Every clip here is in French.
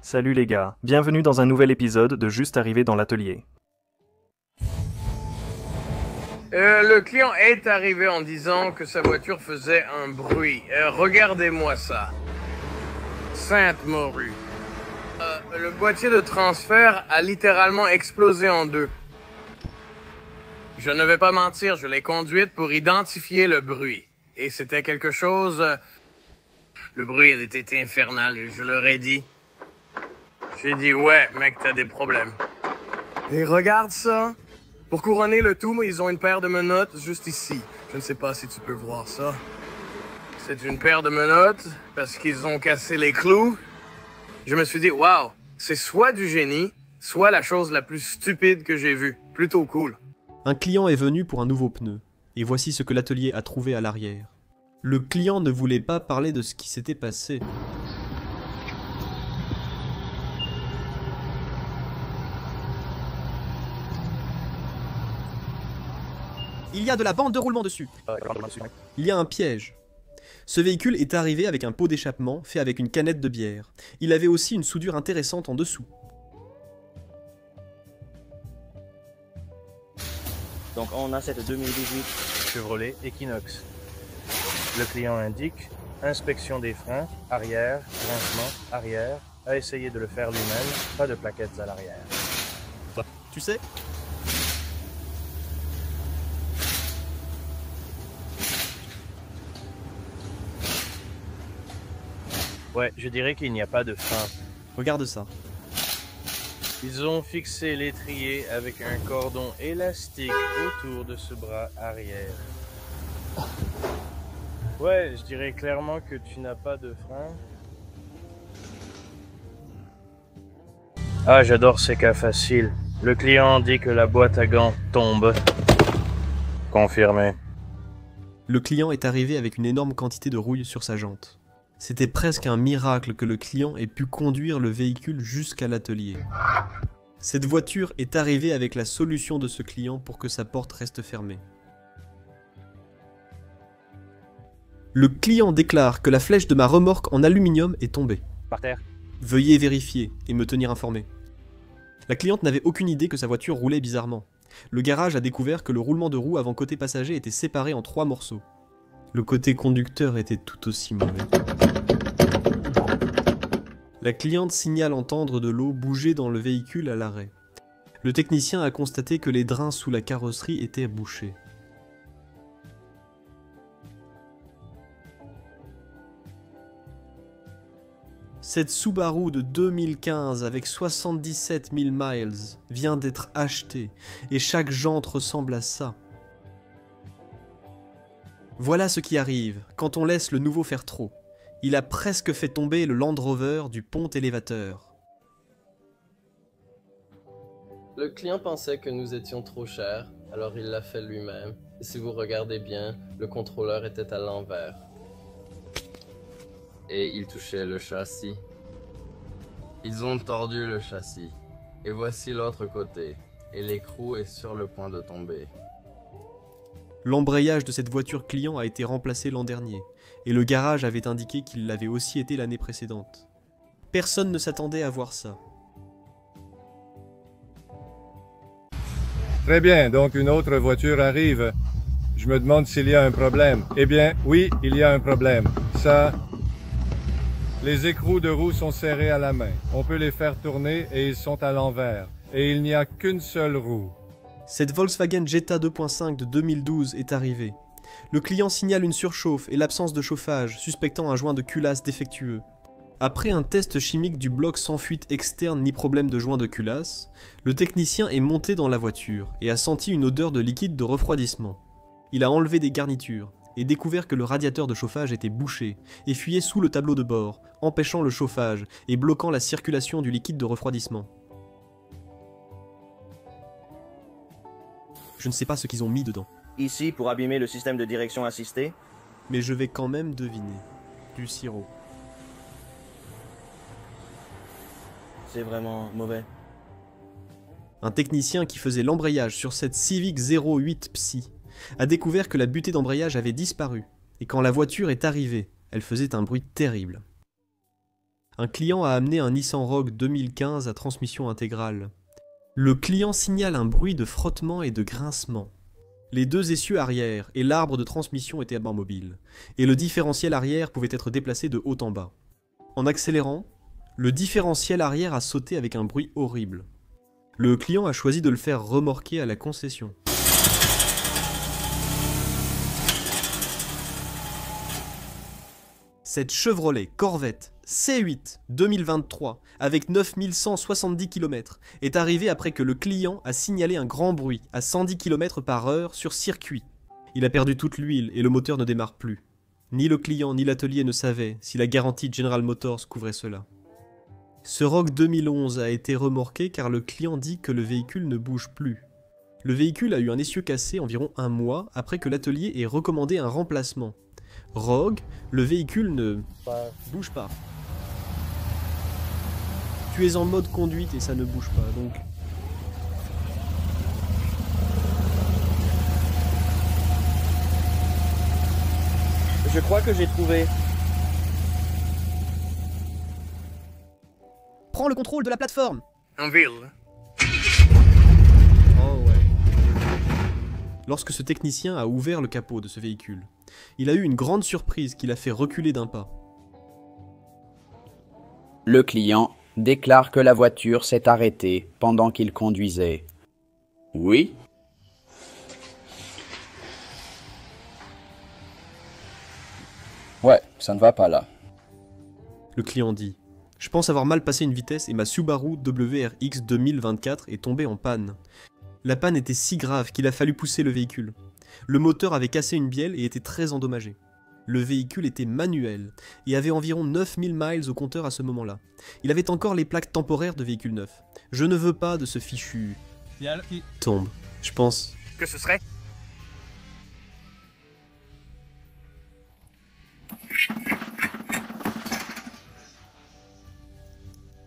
Salut les gars, bienvenue dans un nouvel épisode de Juste arrivé dans l'atelier. Le client est arrivé en disant que sa voiture faisait un bruit. Regardez-moi ça. Sainte morue. Le boîtier de transfert a littéralement explosé en deux. Je ne vais pas mentir, je l'ai conduite pour identifier le bruit. Et c'était quelque chose... Le bruit était infernal, je leur ai dit. J'ai dit, ouais, mec, t'as des problèmes. Et regarde ça. Pour couronner le tout, ils ont une paire de menottes juste ici. Je ne sais pas si tu peux voir ça. C'est une paire de menottes parce qu'ils ont cassé les clous. Je me suis dit, waouh, c'est soit du génie, soit la chose la plus stupide que j'ai vue. Plutôt cool. Un client est venu pour un nouveau pneu, et voici ce que l'atelier a trouvé à l'arrière. Le client ne voulait pas parler de ce qui s'était passé. Il y a de la bande de roulement dessus. Il y a un piège. Ce véhicule est arrivé avec un pot d'échappement fait avec une canette de bière. Il avait aussi une soudure intéressante en dessous. Donc on a cette 2018 Chevrolet Equinox. Le client indique inspection des freins, arrière, grincement, arrière, a essayé de le faire lui-même, pas de plaquettes à l'arrière. Tu sais ? Ouais, je dirais qu'il n'y a pas de frein. Regarde ça. Ils ont fixé l'étrier avec un cordon élastique autour de ce bras arrière. Ouais, je dirais clairement que tu n'as pas de frein. Ah, j'adore ces cas faciles. Le client dit que la boîte à gants tombe. Confirmé. Le client est arrivé avec une énorme quantité de rouille sur sa jante. C'était presque un miracle que le client ait pu conduire le véhicule jusqu'à l'atelier. Cette voiture est arrivée avec la solution de ce client pour que sa porte reste fermée. Le client déclare que la flèche de ma remorque en aluminium est tombée. Par terre. Veuillez vérifier et me tenir informé. La cliente n'avait aucune idée que sa voiture roulait bizarrement. Le garage a découvert que le roulement de roue avant côté passager était séparé en 3 morceaux. Le côté conducteur était tout aussi mauvais. La cliente signale entendre de l'eau bouger dans le véhicule à l'arrêt. Le technicien a constaté que les drains sous la carrosserie étaient bouchés. Cette Subaru de 2015 avec 77 000 miles vient d'être achetée et chaque jante ressemble à ça. Voilà ce qui arrive quand on laisse le nouveau faire trop. Il a presque fait tomber le Land Rover du pont élévateur. Le client pensait que nous étions trop chers, alors il l'a fait lui-même. Et si vous regardez bien, le contrôleur était à l'envers. Et il touchait le châssis. Ils ont tordu le châssis. Et voici l'autre côté. Et l'écrou est sur le point de tomber. L'embrayage de cette voiture client a été remplacé l'an dernier, et le garage avait indiqué qu'il l'avait aussi été l'année précédente. Personne ne s'attendait à voir ça. Très bien, donc une autre voiture arrive. Je me demande s'il y a un problème. Eh bien, oui, il y a un problème. Ça... Les écrous de roue sont serrés à la main. On peut les faire tourner et ils sont à l'envers. Et il n'y a qu'une seule roue. Cette Volkswagen Jetta 2.5 de 2012 est arrivée. Le client signale une surchauffe et l'absence de chauffage, suspectant un joint de culasse défectueux. Après un test chimique du bloc sans fuite externe ni problème de joint de culasse, le technicien est monté dans la voiture et a senti une odeur de liquide de refroidissement. Il a enlevé des garnitures et découvert que le radiateur de chauffage était bouché et fuyait sous le tableau de bord, empêchant le chauffage et bloquant la circulation du liquide de refroidissement. Je ne sais pas ce qu'ils ont mis dedans. Ici pour abîmer le système de direction assistée. Mais je vais quand même deviner. Du sirop. C'est vraiment mauvais. Un technicien qui faisait l'embrayage sur cette Civic 08 Psy a découvert que la butée d'embrayage avait disparu, et quand la voiture est arrivée, elle faisait un bruit terrible. Un client a amené un Nissan Rogue 2015 à transmission intégrale. Le client signale un bruit de frottement et de grincement. Les deux essieux arrière et l'arbre de transmission étaient immobiles, et le différentiel arrière pouvait être déplacé de haut en bas. En accélérant, le différentiel arrière a sauté avec un bruit horrible. Le client a choisi de le faire remorquer à la concession. Cette Chevrolet Corvette C8 2023 avec 9170 km est arrivée après que le client a signalé un grand bruit à 110 km/h sur circuit. Il a perdu toute l'huile et le moteur ne démarre plus. Ni le client ni l'atelier ne savaient si la garantie de General Motors couvrait cela. Ce Rogue 2011 a été remorqué car le client dit que le véhicule ne bouge plus. Le véhicule a eu un essieu cassé environ un mois après que l'atelier ait recommandé un remplacement. Rogue, le véhicule ne bouge pas. Tu es en mode conduite et ça ne bouge pas, donc... Je crois que j'ai trouvé. Prends le contrôle de la plateforme! En ville. Oh ouais. Lorsque ce technicien a ouvert le capot de ce véhicule, il a eu une grande surprise qui l'a fait reculer d'un pas. Le client déclare que la voiture s'est arrêtée pendant qu'il conduisait. Oui? Ouais, ça ne va pas là. Le client dit « Je pense avoir mal passé une vitesse et ma Subaru WRX 2024 est tombée en panne. La panne était si grave qu'il a fallu pousser le véhicule. Le moteur avait cassé une bielle et était très endommagé. Le véhicule était manuel et avait environ 9000 miles au compteur à ce moment-là. Il avait encore les plaques temporaires de véhicule neuf. Je ne veux pas de ce fichu... tombe. Je pense... Que ce serait?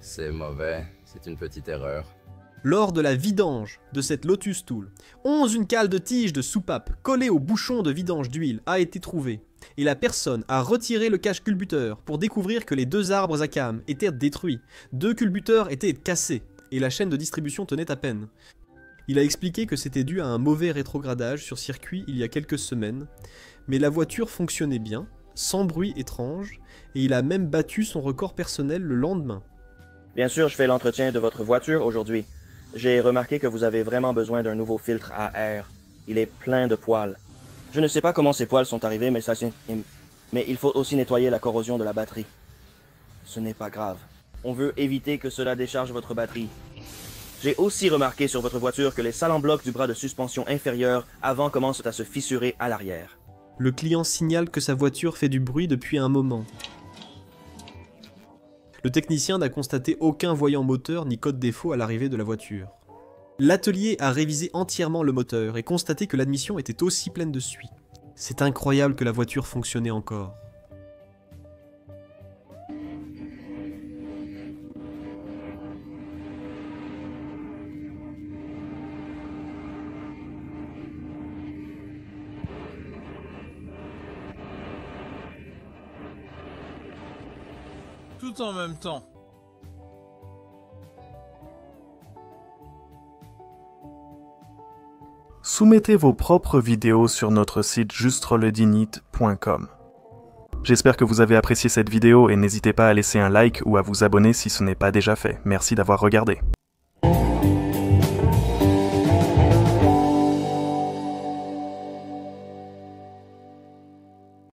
C'est mauvais, c'est une petite erreur. Lors de la vidange de cette Lotus Tool, 11 une cale de tige de soupape collée au bouchon de vidange d'huile a été trouvée, et la personne a retiré le cache culbuteur pour découvrir que les deux arbres à cam étaient détruits, 2 culbuteurs étaient cassés, et la chaîne de distribution tenait à peine. Il a expliqué que c'était dû à un mauvais rétrogradage sur circuit il y a quelques semaines, mais la voiture fonctionnait bien, sans bruit étrange, et il a même battu son record personnel le lendemain. Bien sûr, je fais l'entretien de votre voiture aujourd'hui. J'ai remarqué que vous avez vraiment besoin d'un nouveau filtre à air. Il est plein de poils. Je ne sais pas comment ces poils sont arrivés, mais il faut aussi nettoyer la corrosion de la batterie. Ce n'est pas grave. On veut éviter que cela décharge votre batterie. J'ai aussi remarqué sur votre voiture que les salles en bloc du bras de suspension inférieur avant commencent à se fissurer à l'arrière. Le client signale que sa voiture fait du bruit depuis un moment. Le technicien n'a constaté aucun voyant moteur ni code défaut à l'arrivée de la voiture. L'atelier a révisé entièrement le moteur et constaté que l'admission était aussi pleine de suie. C'est incroyable que la voiture fonctionnait encore. Tout en même temps. Soumettez vos propres vidéos sur notre site justreleDinit.com. J'espère que vous avez apprécié cette vidéo et n'hésitez pas à laisser un like ou à vous abonner si ce n'est pas déjà fait. Merci d'avoir regardé.